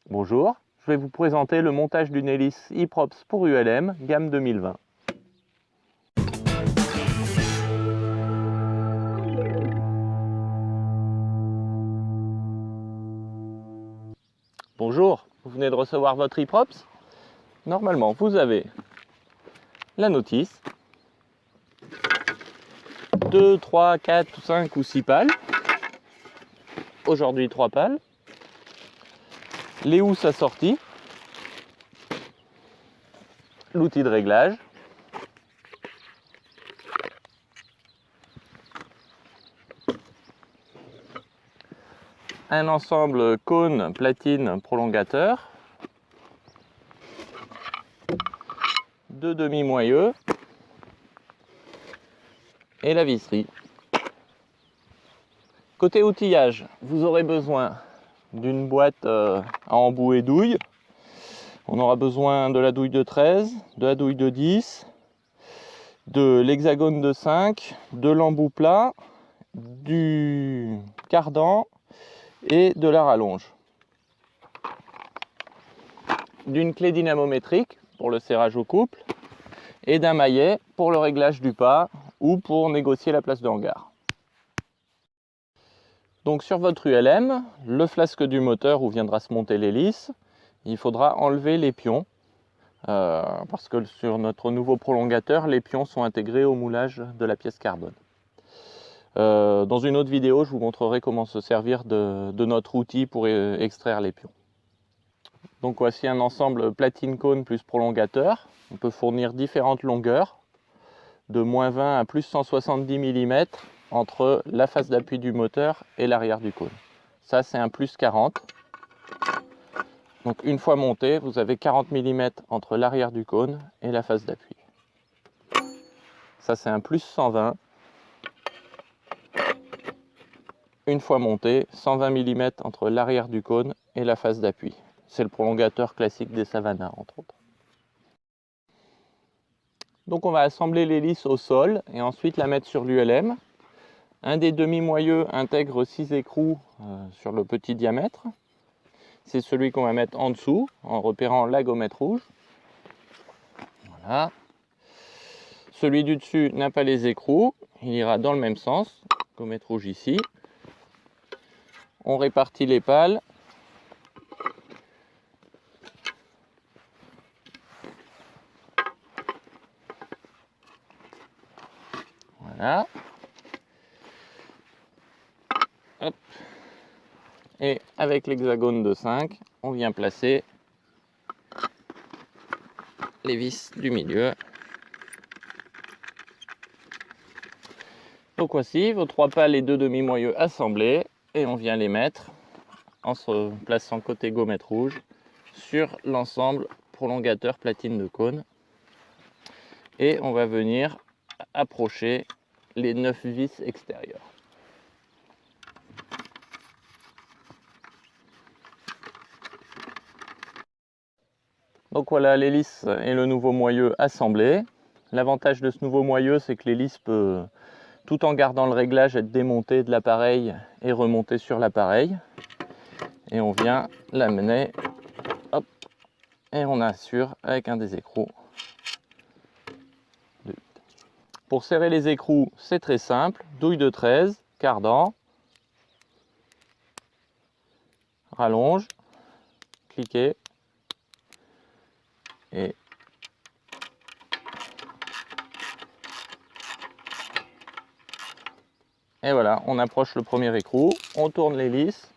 Bonjour, je vais vous présenter le montage d'une hélice E-Props pour ULM, gamme 2020. Bonjour, vous venez de recevoir votre E-Props. Normalement, vous avez la notice, 2, 3, 4, 5 ou 6 pales. Aujourd'hui, 3 pales. Les housses assorties, l'outil de réglage, un ensemble cône, platine, prolongateur, 2 demi-moyeux et la visserie. Côté outillage, vous aurez besoin d'une boîte à embout et douille. On aura besoin de la douille de 13, de la douille de 10, de l'hexagone de 5, de l'embout plat, du cardan et de la rallonge. D'une clé dynamométrique pour le serrage au couple et d'un maillet pour le réglage du pas ou pour négocier la place de hangar. Donc sur votre ULM, le flasque du moteur où viendra se monter l'hélice, il faudra enlever les pions parce que sur notre nouveau prolongateur, les pions sont intégrés au moulage de la pièce carbone. Dans une autre vidéo, je vous montrerai comment se servir de notre outil pour extraire les pions. Donc voici un ensemble platine-cône plus prolongateur. On peut fournir différentes longueurs, de moins 20 à plus 170 mm entre la face d'appui du moteur et l'arrière du cône. Ça, c'est un plus 40. Donc une fois monté, vous avez 40 mm entre l'arrière du cône et la face d'appui. Ça, c'est un plus 120. Une fois monté, 120 mm entre l'arrière du cône et la face d'appui. C'est le prolongateur classique des Savannah, entre autres. Donc on va assembler l'hélice au sol et ensuite la mettre sur l'ULM. Un des demi-moyeux intègre 6 écrous sur le petit diamètre. C'est celui qu'on va mettre en dessous en repérant la gommette rouge. Voilà. Celui du dessus n'a pas les écrous, il ira dans le même sens. Gommette rouge ici. On répartit les pales. Voilà. Hop. Et avec l'hexagone de 5, on vient placer les vis du milieu. Donc voici vos 3 pales et 2 demi-moyeux assemblés et on vient les mettre en se plaçant côté gommette rouge sur l'ensemble prolongateur platine de cône. Et on va venir approcher les 9 vis extérieures. Donc voilà l'hélice et le nouveau moyeu assemblés. L'avantage de ce nouveau moyeu, c'est que l'hélice peut, tout en gardant le réglage, être démontée de l'appareil et remontée sur l'appareil. Et on vient l'amener, hop, et on assure avec un des écrous. Pour serrer les écrous, c'est très simple. Douille de 13, cardan, rallonge, cliquez et voilà, on approche le premier écrou, on tourne l'hélice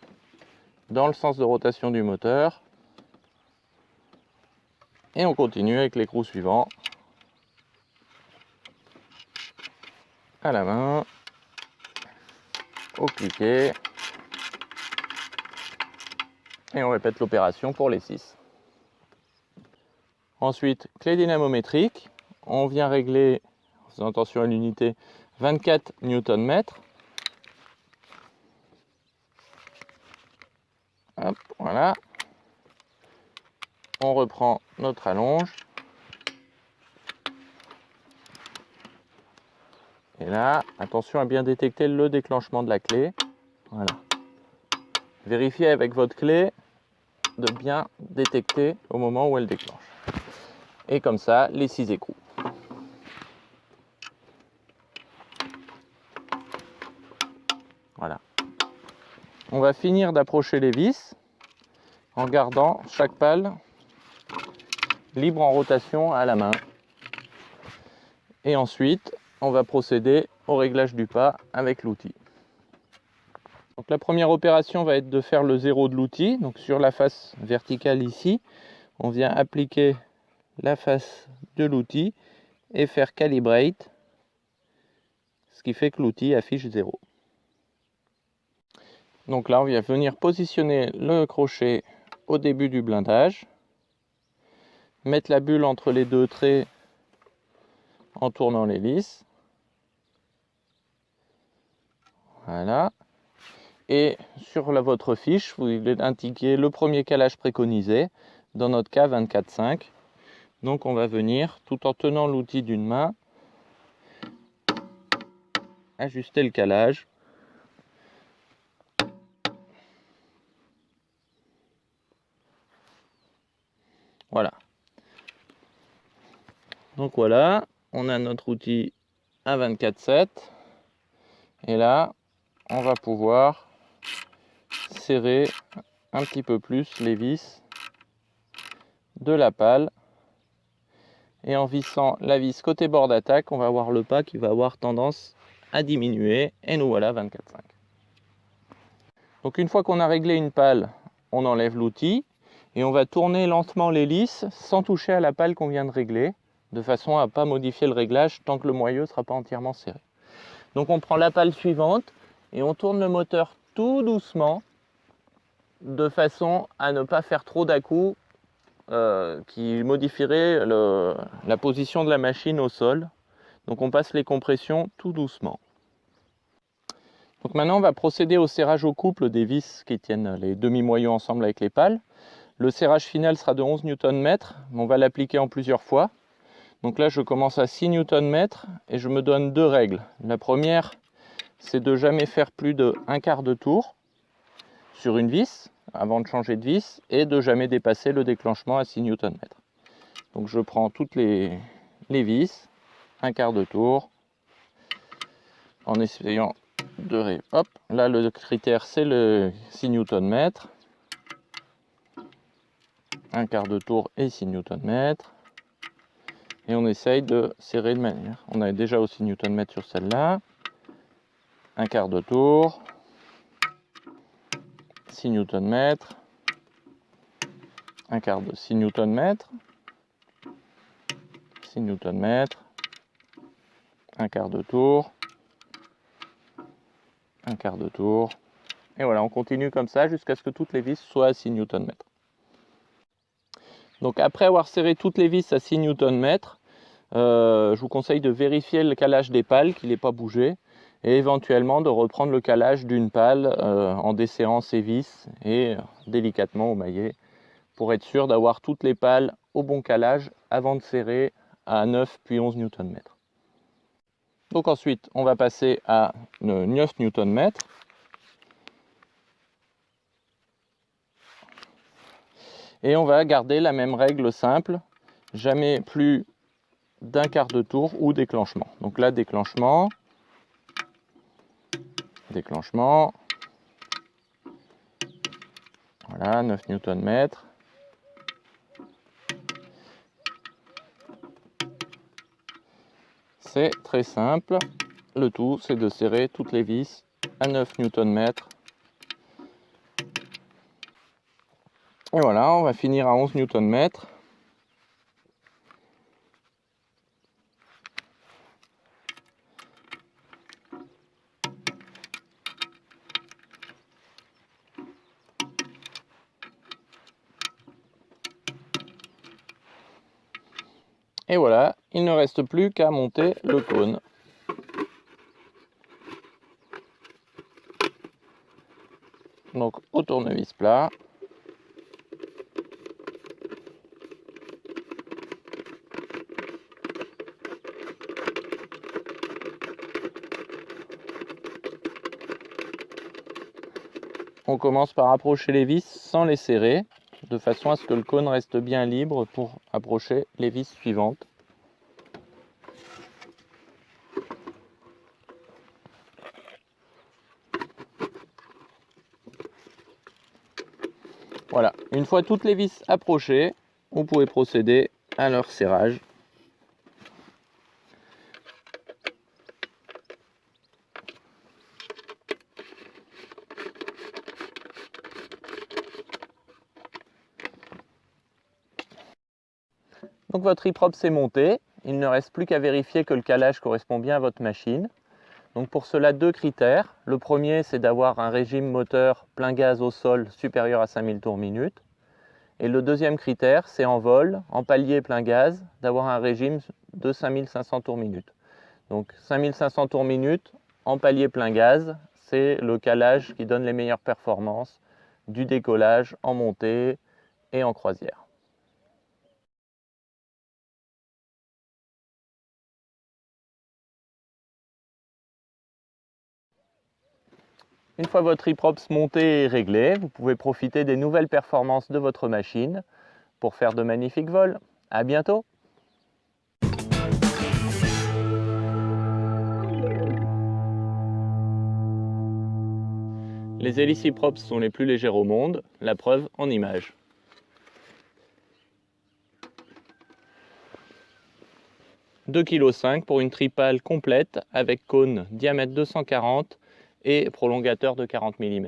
dans le sens de rotation du moteur et on continue avec l'écrou suivant à la main, au cliquet et on répète l'opération pour les 6. Ensuite, clé dynamométrique, on vient régler, en faisant attention à l'unité, 24 Nm. Hop, voilà. On reprend notre rallonge. Et là, attention à bien détecter le déclenchement de la clé. Voilà. Vérifiez avec votre clé de bien détecter au moment où elle déclenche. Et comme ça, les 6 écrous. Voilà. On va finir d'approcher les vis en gardant chaque pale libre en rotation à la main. Et ensuite, on va procéder au réglage du pas avec l'outil. Donc la première opération va être de faire le zéro de l'outil. Donc sur la face verticale ici, on vient appliquer la face de l'outil et faire calibrate, ce qui fait que l'outil affiche 0. Donc là, on vient venir positionner le crochet au début du blindage, mettre la bulle entre les deux traits en tournant l'hélice. Voilà. Et sur votre fiche, vous indiquez le premier calage préconisé, dans notre cas 24,5. Donc on va venir, tout en tenant l'outil d'une main, ajuster le calage. Voilà. Donc voilà, on a notre outil à 24,7. Et là, on va pouvoir serrer un petit peu plus les vis de la pale. Et en vissant la vis côté bord d'attaque, on va avoir le pas qui va avoir tendance à diminuer. Et nous voilà 24,5. Donc une fois qu'on a réglé une pale, on enlève l'outil et on va tourner lentement l'hélice sans toucher à la pale qu'on vient de régler, de façon à ne pas modifier le réglage tant que le moyeu ne sera pas entièrement serré. Donc on prend la pale suivante et on tourne le moteur tout doucement, de façon à ne pas faire trop d'à-coups qui modifierait la position de la machine au sol. Donc on passe les compressions tout doucement. Donc maintenant on va procéder au serrage au couple des vis qui tiennent les demi-moyeux ensemble avec les pales. Le serrage final sera de 11 Nm, mais on va l'appliquer en plusieurs fois. Donc là je commence à 6 Nm et je me donne 2 règles. La première, c'est de jamais faire plus de 1/4 de tour sur une vis avant de changer de vis et de jamais dépasser le déclenchement à 6 Nm. Donc je prends toutes les vis, 1/4 de tour, en essayant de... Hop, là le critère c'est le 6 Nm. 1/4 de tour et 6 Nm. Et on essaye de serrer de manière. On a déjà aussi Nm sur celle-là. 1/4 de tour. 6 Nm. 1/4 de 6 Nm. 6 Nm. 1/4 de tour. 1/4 de tour. Et voilà, on continue comme ça jusqu'à ce que toutes les vis soient à 6 Nm. Donc après avoir serré toutes les vis à 6 Nm, je vous conseille de vérifier le calage des pales, qu'il n'ait pas bougé, et éventuellement de reprendre le calage d'une pale en desserrant ses vis et délicatement au maillet, pour être sûr d'avoir toutes les pales au bon calage avant de serrer à 9 puis 11 Nm. Donc ensuite, on va passer à 9 Nm. Et on va garder la même règle simple, jamais plus d'1/4 de tour ou déclenchement. Donc là, déclenchement, voilà, 9 Nm. C'est très simple, le tout c'est de serrer toutes les vis à 9 Nm. Et voilà, on va finir à 11 Nm. Et voilà, il ne reste plus qu'à monter le cône. Donc au tournevis plat. On commence par approcher les vis sans les serrer. de façon à ce que le cône reste bien libre pour approcher les vis suivantes. Voilà, une fois toutes les vis approchées, vous pouvez procéder à leur serrage. Donc votre e-props est monté, il ne reste plus qu'à vérifier que le calage correspond bien à votre machine. Donc pour cela, deux critères. Le premier, c'est d'avoir un régime moteur plein gaz au sol supérieur à 5000 tours minute. Et le deuxième critère, c'est en vol, en palier plein gaz, d'avoir un régime de 5500 tours minute. Donc 5500 tours minute en palier plein gaz, c'est le calage qui donne les meilleures performances du décollage en montée et en croisière. Une fois votre e-props monté et réglé, vous pouvez profiter des nouvelles performances de votre machine pour faire de magnifiques vols. À bientôt! Les hélices e-props sont les plus légères au monde, la preuve en images. « 2,5 kg pour une tripale complète avec cône diamètre 240 et prolongateur de 40 mm.